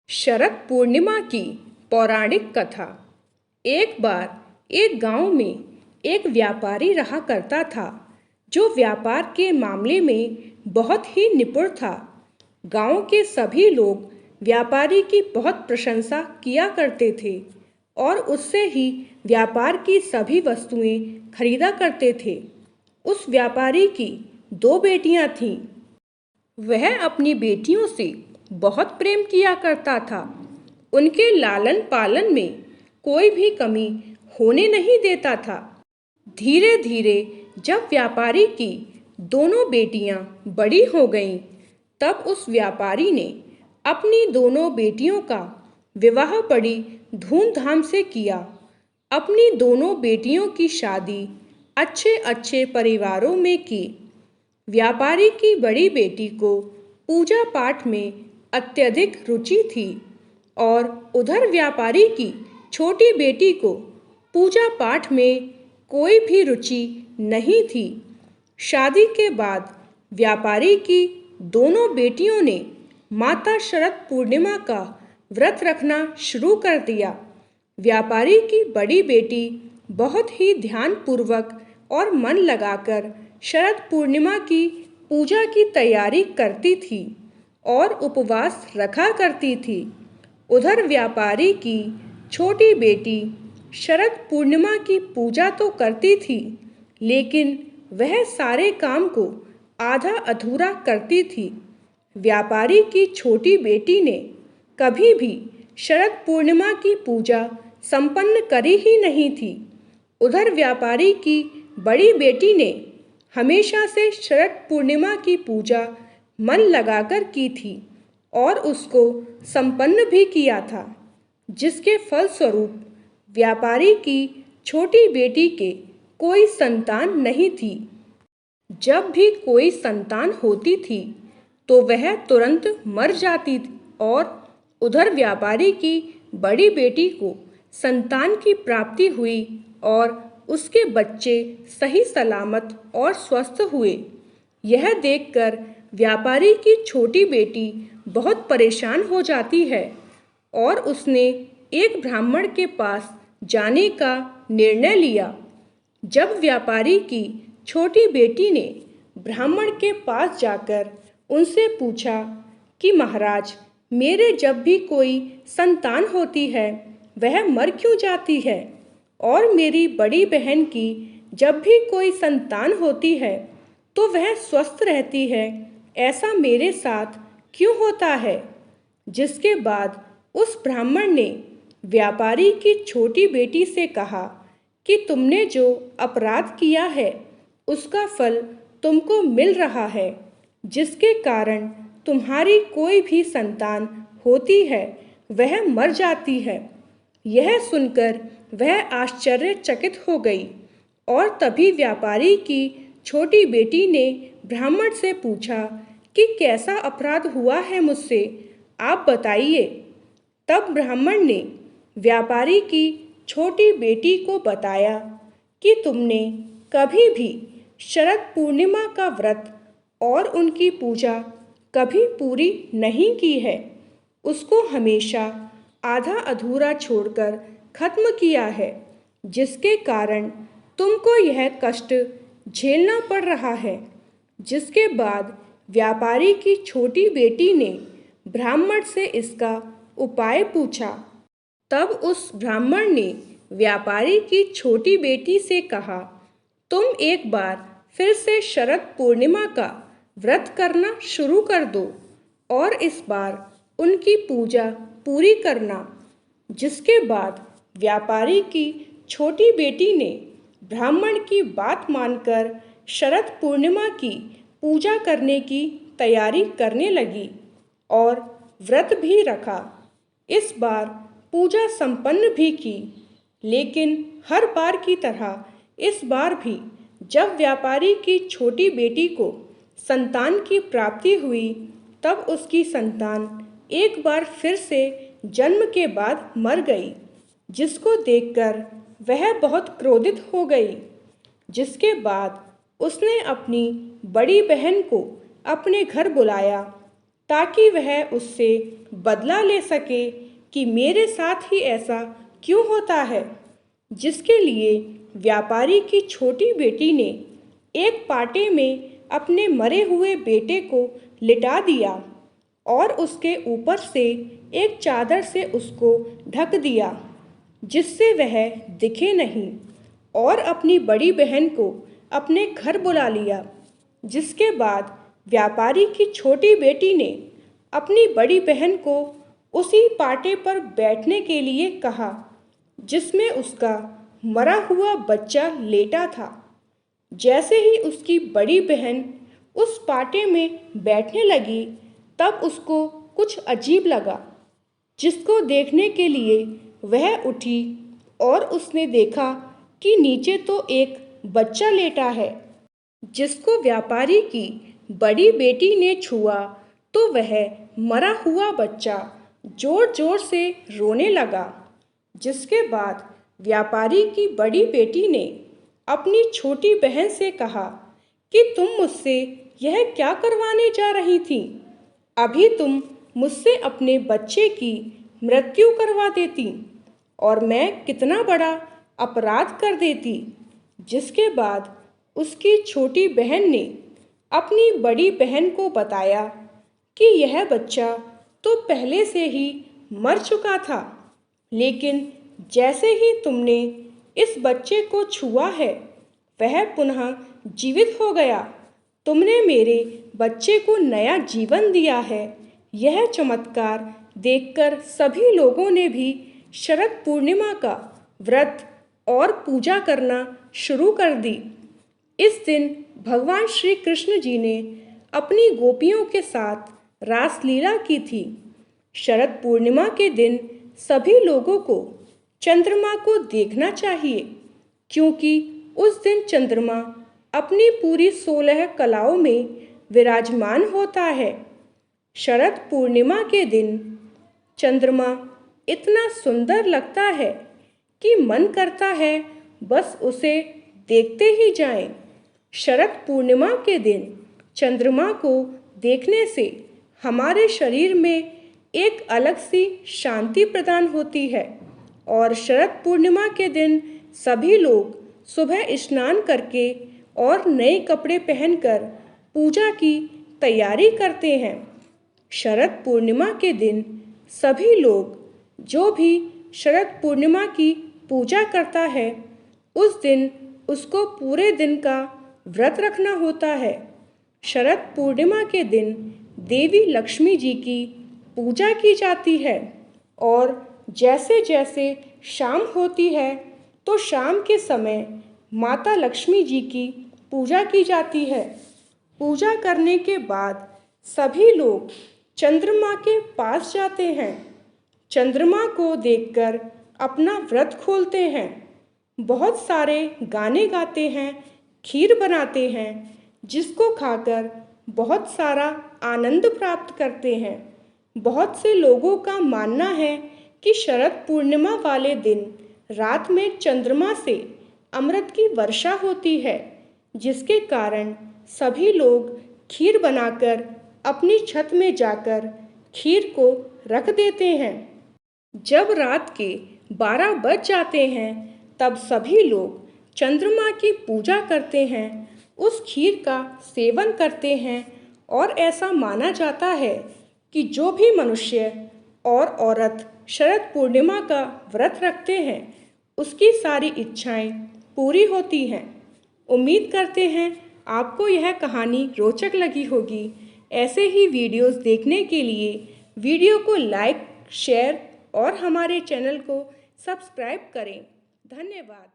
शरद पूर्णिमा की पौराणिक कथा। एक बार एक गांव में एक व्यापारी रहा करता था जो व्यापार के मामले में बहुत ही निपुण था। गांव के सभी लोग व्यापारी की बहुत प्रशंसा किया करते थे और उससे ही व्यापार की सभी वस्तुएं खरीदा करते थे। उस व्यापारी की दो बेटियां थीं। वह अपनी बेटियों से बहुत प्रेम किया करता था। उनके लालन पालन में कोई भी कमी होने नहीं देता था। धीरे धीरे जब व्यापारी की दोनों बेटियां बड़ी हो गईं, तब उस व्यापारी ने अपनी दोनों बेटियों का विवाह बड़ी धूमधाम से किया। अपनी दोनों बेटियों की शादी अच्छे अच्छे परिवारों में की। व्यापारी की बड़ी बेटी को पूजा पाठ में अत्यधिक रुचि थी और उधर व्यापारी की छोटी बेटी को पूजा पाठ में कोई भी रुचि नहीं थी। शादी के बाद व्यापारी की दोनों बेटियों ने माता शरद पूर्णिमा का व्रत रखना शुरू कर दिया। व्यापारी की बड़ी बेटी बहुत ही ध्यानपूर्वक और मन लगाकर शरद पूर्णिमा की पूजा की तैयारी करती थी और उपवास रखा करती थी। उधर व्यापारी की छोटी बेटी शरद पूर्णिमा की पूजा तो करती थी, लेकिन वह सारे काम को आधा अधूरा करती थी। व्यापारी की छोटी बेटी ने कभी भी शरद पूर्णिमा की पूजा संपन्न करी ही नहीं थी। उधर व्यापारी की बड़ी बेटी ने हमेशा से शरद पूर्णिमा की पूजा मन लगाकर की थी और उसको संपन्न भी किया था, जिसके फलस्वरूप व्यापारी की छोटी बेटी के कोई संतान नहीं थी। जब भी कोई संतान होती थी तो वह तुरंत मर जाती थी और उधर व्यापारी की बड़ी बेटी को संतान की प्राप्ति हुई और उसके बच्चे सही सलामत और स्वस्थ हुए। यह देखकर व्यापारी की छोटी बेटी बहुत परेशान हो जाती है और उसने एक ब्राह्मण के पास जाने का निर्णय लिया। जब व्यापारी की छोटी बेटी ने ब्राह्मण के पास जाकर उनसे पूछा कि महाराज, मेरे जब भी कोई संतान होती है वह मर क्यों जाती है, और मेरी बड़ी बहन की जब भी कोई संतान होती है तो वह स्वस्थ रहती है, ऐसा मेरे साथ क्यों होता है। जिसके बाद उस ब्राह्मण ने व्यापारी की छोटी बेटी से कहा कि तुमने जो अपराध किया है उसका फल तुमको मिल रहा है, जिसके कारण तुम्हारी कोई भी संतान होती है वह मर जाती है। यह सुनकर वह आश्चर्यचकित हो गई और तभी व्यापारी की छोटी बेटी ने ब्राह्मण से पूछा कि कैसा अपराध हुआ है मुझसे, आप बताइए। तब ब्राह्मण ने व्यापारी की छोटी बेटी को बताया कि तुमने कभी भी शरद पूर्णिमा का व्रत और उनकी पूजा कभी पूरी नहीं की है, उसको हमेशा आधा अधूरा छोड़कर खत्म किया है, जिसके कारण तुमको यह कष्ट झेलना पड़ रहा है। जिसके बाद व्यापारी की छोटी बेटी ने ब्राह्मण से इसका उपाय पूछा। तब उस ब्राह्मण ने व्यापारी की छोटी बेटी से कहा, तुम एक बार फिर से शरद पूर्णिमा का व्रत करना शुरू कर दो और इस बार उनकी पूजा पूरी करना। जिसके बाद व्यापारी की छोटी बेटी ने ब्राह्मण की बात मानकर शरद पूर्णिमा की पूजा करने की तैयारी करने लगी और व्रत भी रखा। इस बार पूजा संपन्न भी की, लेकिन हर बार की तरह इस बार भी जब व्यापारी की छोटी बेटी को संतान की प्राप्ति हुई, तब उसकी संतान एक बार फिर से जन्म के बाद मर गई, जिसको देखकर वह बहुत क्रोधित हो गई। जिसके बाद उसने अपनी बड़ी बहन को अपने घर बुलाया ताकि वह उससे बदला ले सके कि मेरे साथ ही ऐसा क्यों होता है। जिसके लिए व्यापारी की छोटी बेटी ने एक पाटे में अपने मरे हुए बेटे को लिटा दिया और उसके ऊपर से एक चादर से उसको ढक दिया जिससे वह दिखे नहीं, और अपनी बड़ी बहन को अपने घर बुला लिया। जिसके बाद व्यापारी की छोटी बेटी ने अपनी बड़ी बहन को उसी पाटे पर बैठने के लिए कहा जिसमें उसका मरा हुआ बच्चा लेटा था। जैसे ही उसकी बड़ी बहन उस पाटे में बैठने लगी तब उसको कुछ अजीब लगा, जिसको देखने के लिए वह उठी और उसने देखा कि नीचे तो एक बच्चा लेटा है। जिसको व्यापारी की बड़ी बेटी ने छुआ तो वह मरा हुआ बच्चा जोर जोर से रोने लगा। जिसके बाद व्यापारी की बड़ी बेटी ने अपनी छोटी बहन से कहा कि तुम मुझसे यह क्या करवाने जा रही थी? अभी तुम मुझसे अपने बच्चे की मृत्यु करवा देती और मैं कितना बड़ा अपराध कर देती। जिसके बाद उसकी छोटी बहन ने अपनी बड़ी बहन को बताया कि यह बच्चा तो पहले से ही मर चुका था, लेकिन जैसे ही तुमने इस बच्चे को छुआ है वह पुनः जीवित हो गया। तुमने मेरे बच्चे को नया जीवन दिया है। यह चमत्कार देखकर सभी लोगों ने भी शरद पूर्णिमा का व्रत और पूजा करना शुरू कर दी। इस दिन भगवान श्री कृष्ण जी ने अपनी गोपियों के साथ रासलीला की थी। शरद पूर्णिमा के दिन सभी लोगों को चंद्रमा को देखना चाहिए, क्योंकि उस दिन चंद्रमा अपनी पूरी 16 कलाओं में विराजमान होता है। शरद पूर्णिमा के दिन चंद्रमा इतना सुंदर लगता है कि मन करता है बस उसे देखते ही जाएं। शरद पूर्णिमा के दिन चंद्रमा को देखने से हमारे शरीर में एक अलग सी शांति प्रदान होती है। और शरद पूर्णिमा के दिन सभी लोग सुबह स्नान करके और नए कपड़े पहनकर पूजा की तैयारी करते हैं। शरद पूर्णिमा के दिन सभी लोग जो भी शरद पूर्णिमा की पूजा करता है उस दिन उसको पूरे दिन का व्रत रखना होता है। शरद पूर्णिमा के दिन देवी लक्ष्मी जी की पूजा की जाती है और जैसे जैसे शाम होती है तो शाम के समय माता लक्ष्मी जी की पूजा की जाती है। पूजा करने के बाद सभी लोग चंद्रमा के पास जाते हैं। चंद्रमा को देखकर अपना व्रत खोलते हैं। बहुत सारे गाने गाते हैं, खीर बनाते हैं, जिसको खाकर बहुत सारा आनंद प्राप्त करते हैं। बहुत से लोगों का मानना है कि शरद पूर्णिमा वाले दिन रात में चंद्रमा से अमृत की वर्षा होती है, जिसके कारण सभी लोग खीर बनाकर अपनी छत में जाकर खीर को रख देते हैं। जब रात के 12 बज जाते हैं तब सभी लोग चंद्रमा की पूजा करते हैं, उस खीर का सेवन करते हैं और ऐसा माना जाता है कि जो भी मनुष्य और औरत शरद पूर्णिमा का व्रत रखते हैं उसकी सारी इच्छाएं पूरी होती हैं। उम्मीद करते हैं आपको यह कहानी रोचक लगी होगी। ऐसे ही वीडियोस देखने के लिए वीडियो को लाइक, शेयर और हमारे चैनल को सब्सक्राइब करें। धन्यवाद।